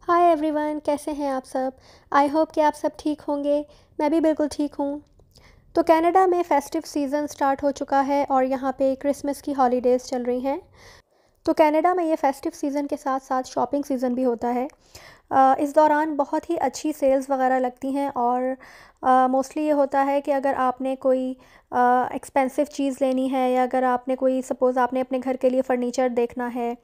Hi everyone, कैसे हैं आप सब। आई होप कि आप सब ठीक होंगे। मैं भी बिल्कुल ठीक हूँ। तो कनाडा में फेस्टिव सीज़न स्टार्ट हो चुका है और यहाँ पे क्रिसमस की हॉलीडेज़ चल रही हैं। तो कनाडा में ये फेस्टिव सीज़न के साथ साथ शॉपिंग सीज़न भी होता है। इस दौरान बहुत ही अच्छी सेल्स वगैरह लगती हैं और मोस्टली ये होता है कि अगर आपने कोई एक्सपेंसिव चीज़ लेनी है या अगर आपने कोई सपोज़ आपने अपने घर के लिए फ़र्नीचर देखना है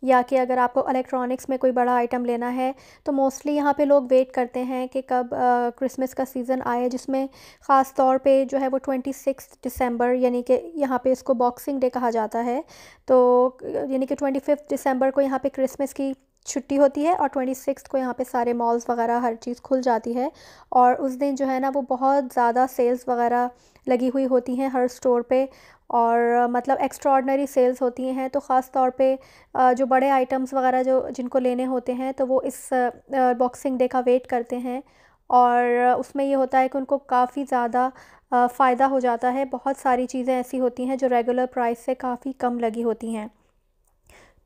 या कि अगर आपको इलेक्ट्रॉनिक्स में कोई बड़ा आइटम लेना है, तो मोस्टली यहाँ पे लोग वेट करते हैं कि कब क्रिसमस का सीज़न आए, जिसमें ख़ास तौर पे जो है वो 26 दिसंबर यानी कि यहाँ पे इसको बॉक्सिंग डे कहा जाता है। तो यानी कि 25 दिसंबर को यहाँ पे क्रिसमस की छुट्टी होती है और 26 को यहाँ पे सारे मॉल्स वगैरह हर चीज़ खुल जाती है और उस दिन जो है ना वो बहुत ज़्यादा सेल्स वगैरह लगी हुई होती हैं हर स्टोर पे और मतलब एक्स्ट्रॉर्डनरी सेल्स होती हैं। तो ख़ास तौर पे जो बड़े आइटम्स वगैरह जो जिनको लेने होते हैं तो वो इस बॉक्सिंग डे का वेट करते हैं और उसमें ये होता है कि उनको काफ़ी ज़्यादा फ़ायदा हो जाता है। बहुत सारी चीज़ें ऐसी होती हैं जो रेगुलर प्राइस से काफ़ी कम लगी होती हैं।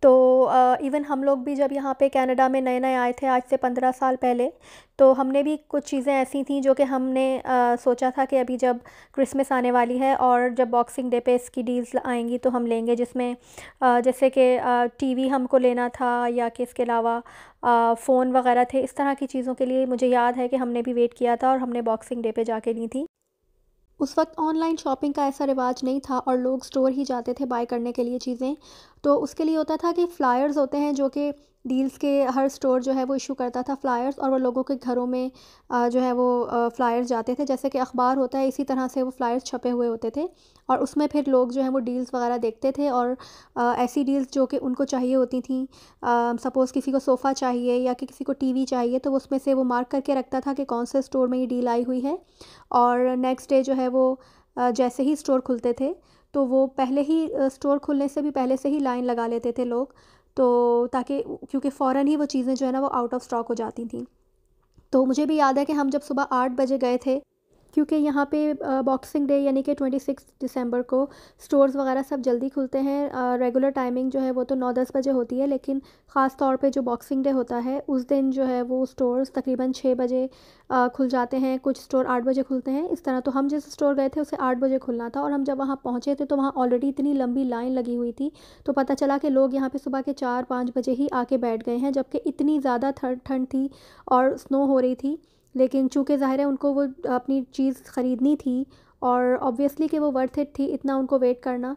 तो इवन हम लोग भी जब यहाँ पे कनाडा में नए-नए आए थे आज से 15 साल पहले, तो हमने भी कुछ चीज़ें ऐसी थी जो कि हमने सोचा था कि अभी जब क्रिसमस आने वाली है और जब बॉक्सिंग डे पे इसकी डील्स आएँगी तो हम लेंगे, जिसमें जैसे कि टीवी हमको लेना था या कि इसके अलावा फ़ोन वगैरह थे। इस तरह की चीज़ों के लिए मुझे याद है कि हमने भी वेट किया था और हमने बॉक्सिंग डे पे जाके ली थी। उस वक़्त ऑनलाइन शॉपिंग का ऐसा रिवाज नहीं था और लोग स्टोर ही जाते थे बाय करने के लिए चीज़ें। तो उसके लिए होता था कि फ्लायर्स होते हैं जो कि डील्स के हर स्टोर जो है वो इश्यू करता था फ्लायर्स और वो लोगों के घरों में जो है वो फ्लायर्स जाते थे, जैसे कि अखबार होता है इसी तरह से वो फ्लायर्स छपे हुए होते थे और उसमें फिर लोग जो हैं वो डील्स वगैरह देखते थे और ऐसी डील्स जो कि उनको चाहिए होती थी। सपोज़ किसी को सोफ़ा चाहिए या कि किसी को टीवी चाहिए तो वो उसमें से वो मार्क करके रखता था कि कौन से स्टोर में ये डील आई हुई है और नेक्स्ट डे जो है वो जैसे ही स्टोर खुलते थे तो वो पहले ही स्टोर खुलने से भी पहले से ही लाइन लगा लेते थे लोग, तो ताकि क्योंकि फ़ौरन ही वो चीज़ें जो है ना वो आउट ऑफ स्टॉक हो जाती थी। तो मुझे भी याद है कि हम जब सुबह 8 बजे गए थे, क्योंकि यहाँ पे बॉक्सिंग डे यानी कि 26 दिसंबर को स्टोर्स वगैरह सब जल्दी खुलते हैं। रेगुलर टाइमिंग जो है वो तो 9-10 बजे होती है, लेकिन ख़ास तौर पे जो बॉक्सिंग डे होता है उस दिन जो है वो स्टोर्स तकरीबन 6 बजे खुल जाते हैं, कुछ स्टोर 8 बजे खुलते हैं इस तरह। तो हम जिस स्टोर गए थे उसे 8 बजे खुलना था और हम जब वहाँ पहुँचे थे तो वहाँ ऑलरेडी इतनी लंबी लाइन लगी हुई थी। तो पता चला कि लोग यहाँ पे सुबह के 4-5 बजे ही आके बैठ गए हैं, जबकि इतनी ज़्यादा ठंड थी और स्नो हो रही थी। लेकिन चूँकि ज़ाहिर है उनको वो अपनी चीज़ ख़रीदनी थी और ऑब्वियसली कि वो वर्थ इट थी इतना उनको वेट करना,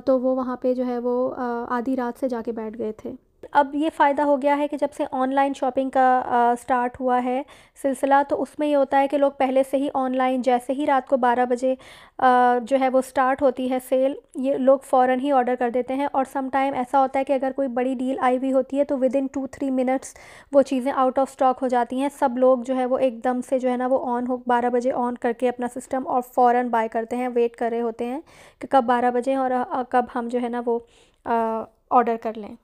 तो वो वहाँ पे जो है वो आधी रात से जाके बैठ गए थे। अब ये फ़ायदा हो गया है कि जब से ऑनलाइन शॉपिंग का स्टार्ट हुआ है सिलसिला, तो उसमें ये होता है कि लोग पहले से ही ऑनलाइन जैसे ही रात को 12 बजे जो है वो स्टार्ट होती है सेल, ये लोग फ़ौरन ही ऑर्डर कर देते हैं और सम टाइम ऐसा होता है कि अगर कोई बड़ी डील आई हुई होती है तो विदिन 2-3 मिनट्स वो चीज़ें आउट ऑफ स्टॉक हो जाती हैं। सब लोग जो है वो एकदम से जो है ना वो 12 बजे ऑन करके अपना सिस्टम और फ़ौरन बाय करते हैं, वेट कर रहे होते हैं कि कब 12 बजे और कब हम जो है ना वो ऑर्डर कर लें।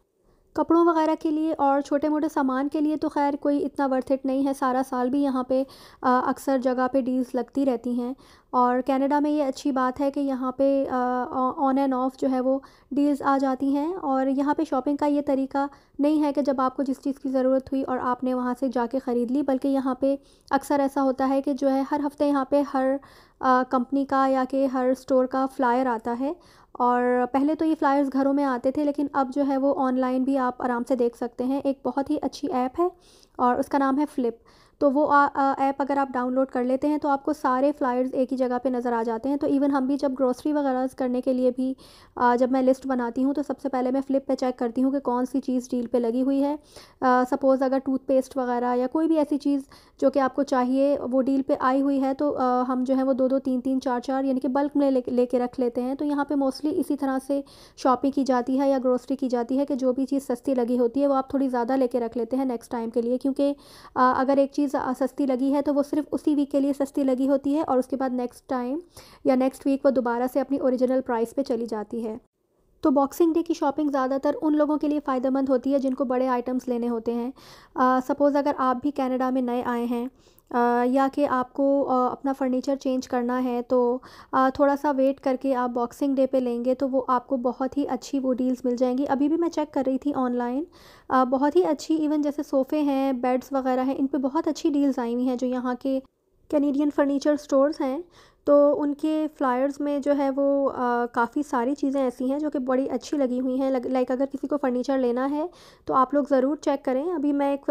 कपड़ों वगैरह के लिए और छोटे-मोटे सामान के लिए तो ख़ैर कोई इतना वर्थ इट नहीं है, सारा साल भी यहाँ पे अक्सर जगह पे डील्स लगती रहती हैं और कनाडा में ये अच्छी बात है कि यहाँ पे ऑन एंड ऑफ जो है वो डील्स आ जाती हैं और यहाँ पे शॉपिंग का ये तरीका नहीं है कि जब आपको जिस चीज़ की ज़रूरत हुई और आपने वहाँ से जाके ख़रीद ली, बल्कि यहाँ पे अक्सर ऐसा होता है कि जो है हर हफ़्ते यहाँ पे हर कंपनी का या कि हर स्टोर का फ्लायर आता है और पहले तो ये फ्लायर्स घरों में आते थे, लेकिन अब जो है वो ऑनलाइन भी आप आराम से देख सकते हैं। एक बहुत ही अच्छी ऐप है और उसका नाम है फ्लिप। तो वो ऐप अगर आप डाउनलोड कर लेते हैं तो आपको सारे फ्लायर्स एक ही जगह पे नज़र आ जाते हैं। तो इवन हम भी जब ग्रोसरी वगैरह करने के लिए भी जब मैं लिस्ट बनाती हूँ तो सबसे पहले मैं फ्लिप पे चेक करती हूँ कि कौन सी चीज़ डील पे लगी हुई है। सपोज़ अगर टूथपेस्ट वगैरह या कोई भी ऐसी चीज़ जो कि आपको चाहिए वो डील पे आई हुई है, तो हम जो है वो 2-2 3-3 4-4 यानी कि बल्क में लेके रख लेते हैं। तो यहाँ पे मोस्टली इसी तरह से शॉपिंग की जाती है या ग्रोसरी की जाती है कि जो भी चीज़ सस्ती लगी होती है वो आप थोड़ी ज़्यादा लेके रख लेते हैं नेक्स्ट टाइम के लिए, क्योंकि अगर एक चीज़ सस्ती लगी है तो वो सिर्फ़ उसी वीक के लिए सस्ती लगी होती है और उसके बाद नेक्स्ट टाइम या नेक्स्ट वीक वो दोबारा से अपनी ओरिजिनल प्राइस पे चली जाती है। तो बॉक्सिंग डे की शॉपिंग ज़्यादातर उन लोगों के लिए फ़ायदेमंद होती है जिनको बड़े आइटम्स लेने होते हैं। सपोज़ अगर आप भी कनाडा में नए आए हैं, या कि आपको अपना फ़र्नीचर चेंज करना है, तो थोड़ा सा वेट करके आप बॉक्सिंग डे पे लेंगे तो वो आपको बहुत ही अच्छी वो डील्स मिल जाएंगी। अभी भी मैं चेक कर रही थी ऑनलाइन, बहुत ही अच्छी, इवन जैसे सोफ़े हैं, बेड्स वगैरह हैं, इन पे बहुत अच्छी डील्स आई हुई हैं जो यहाँ के कैनेडियन फर्नीचर स्टोर्स हैं। तो उनके फ्लायर्स में जो है वो काफ़ी सारी चीज़ें ऐसी हैं जो कि बड़ी अच्छी लगी हुई हैं। लाइक अगर किसी को फ़र्नीचर लेना है तो आप लोग ज़रूर चेक करें। अभी मैं एक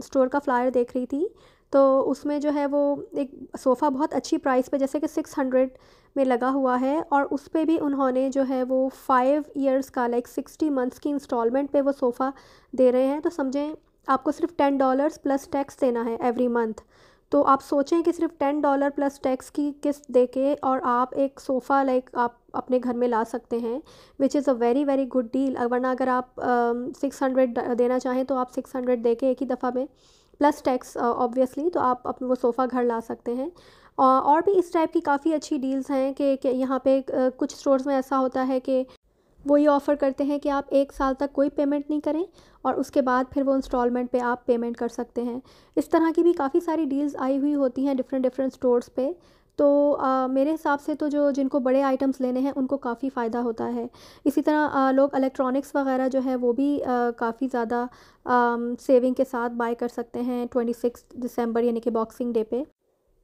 स्टोर का फ्लायर देख रही थी, तो उसमें जो है वो एक सोफ़ा बहुत अच्छी प्राइस पे, जैसे कि 600 में लगा हुआ है, और उस पे भी उन्होंने जो है वो 5 ईयर्स का, लाइक 60 मंथ्स की इंस्टॉलमेंट पे वो सोफ़ा दे रहे हैं। तो समझें आपको सिर्फ $10 प्लस टैक्स देना है एवरी मंथ। तो आप सोचें कि सिर्फ $10 प्लस टैक्स की किस्त दे के और आप एक सोफ़ा लाइक आप अपने घर में ला सकते हैं, which is a very very good deal. वरना अगर आप 600 देना चाहें तो आप 600 दे के एक ही दफ़ा में प्लस टैक्स ऑब्वियसली, तो आप अपने वो सोफ़ा घर ला सकते हैं। और भी इस टाइप की काफ़ी अच्छी डील्स हैं कि यहाँ पे कुछ स्टोर्स में ऐसा होता है कि वो ये ऑफ़र करते हैं कि आप 1 साल तक कोई पेमेंट नहीं करें और उसके बाद फिर वो इंस्टॉलमेंट पे आप पेमेंट कर सकते हैं। इस तरह की भी काफ़ी सारी डील्स आई हुई होती हैं डिफरेंट डिफरेंट स्टोर्स पे। तो मेरे हिसाब से तो जो जिनको बड़े आइटम्स लेने हैं उनको काफ़ी फ़ायदा होता है। इसी तरह लोग इलेक्ट्रॉनिक्स वगैरह जो है वो भी काफ़ी ज़्यादा सेविंग के साथ बाय कर सकते हैं 26 दिसंबर यानी कि बॉक्सिंग डे पे।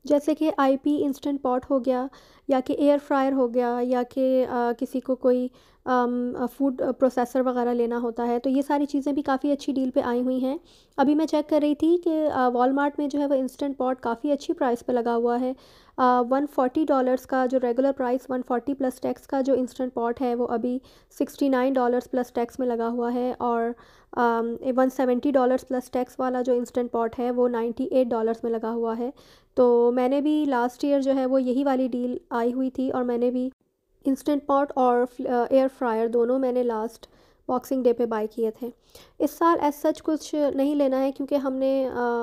जैसे कि आईपी इंस्टेंट पॉट हो गया, या कि एयर फ्रायर हो गया, या कि किसी को कोई फूड प्रोसेसर वगैरह लेना होता है, तो ये सारी चीज़ें भी काफ़ी अच्छी डील पे आई हुई हैं। अभी मैं चेक कर रही थी कि वॉलमार्ट में जो है वो इंस्टेंट पॉट काफ़ी अच्छी प्राइस पे लगा हुआ है। $140 का जो रेगुलर प्राइस, 140 प्लस टैक्स का जो इंस्टेंट पॉट है वो अभी $69 प्लस टैक्स में लगा हुआ है, और $170 प्लस टैक्स वाला जो इंस्टेंट पॉट है वो $98 में लगा हुआ है। तो मैंने भी लास्ट ईयर जो है वो यही वाली डील आई हुई थी, और मैंने भी इंस्टेंट पॉट और एयर फ्रायर दोनों मैंने लास्ट बॉक्सिंग डे पे बाय किए थे। इस साल एज सच कुछ नहीं लेना है क्योंकि हमने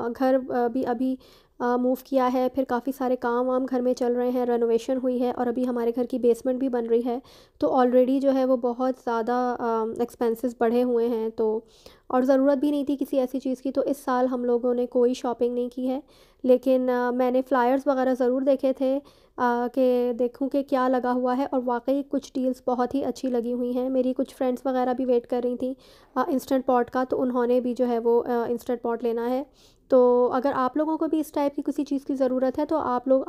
घर भी अभी मूव किया है, फिर काफ़ी सारे काम वाम घर में चल रहे हैं, रेनोवेशन हुई है, और अभी हमारे घर की बेसमेंट भी बन रही है। तो ऑलरेडी जो है वो बहुत ज़्यादा एक्सपेंसेस बढ़े हुए हैं, तो और ज़रूरत भी नहीं थी किसी ऐसी चीज़ की। तो इस साल हम लोगों ने कोई शॉपिंग नहीं की है। लेकिन मैंने फ़्लायर्स वगैरह ज़रूर देखे थे कि देखूं कि क्या लगा हुआ है, और वाकई कुछ डील्स बहुत ही अच्छी लगी हुई हैं। मेरी कुछ फ्रेंड्स वगैरह भी वेट कर रही थी इंस्टेंट पॉट का, तो उन्होंने भी जो है वो इंस्टेंट पॉट लेना है। तो अगर आप लोगों को भी इस टाइप की किसी चीज़ की ज़रूरत है तो आप लोग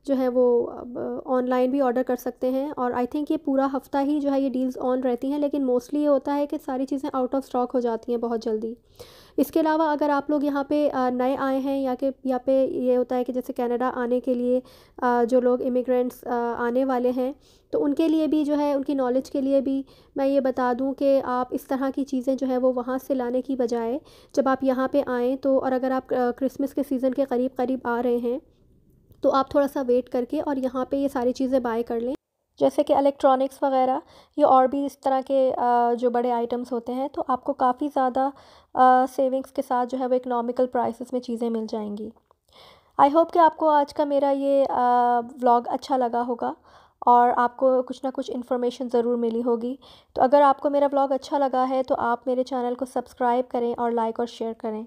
जो है वो ऑनलाइन भी ऑर्डर कर सकते हैं। और आई थिंक ये पूरा हफ़्ता ही जो है ये डील्स ऑन रहती हैं, लेकिन मोस्टली ये होता है कि सारी चीज़ें आउट ऑफ स्टॉक हो जाती हैं बहुत जल्दी। इसके अलावा अगर आप लोग यहाँ पे नए आए हैं, या कि यहाँ पे ये होता है कि जैसे कनाडा आने के लिए जो लोग इमिग्रेंट्स आने वाले हैं, तो उनके लिए भी जो है, उनकी नॉलेज के लिए भी मैं ये बता दूं कि आप इस तरह की चीज़ें जो है वो वहाँ से लाने की बजाय जब आप यहाँ पे आएँ तो, और अगर आप क्रिसमस के सीज़न के करीब करीब आ रहे हैं, तो आप थोड़ा सा वेट करके और यहाँ पे ये सारी चीज़ें बाय कर लें, जैसे कि इलेक्ट्रॉनिक्स वगैरह, या और भी इस तरह के जो बड़े आइटम्स होते हैं, तो आपको काफ़ी ज़्यादा सेविंग्स के साथ जो है वो इकोनॉमिकल प्राइसेस में चीज़ें मिल जाएंगी। आई होप कि आपको आज का मेरा ये व्लॉग अच्छा लगा होगा, और आपको कुछ ना कुछ इन्फॉर्मेशन ज़रूर मिली होगी। तो अगर आपको मेरा व्लॉग अच्छा लगा है तो आप मेरे चैनल को सब्सक्राइब करें और लाइक और शेयर करें।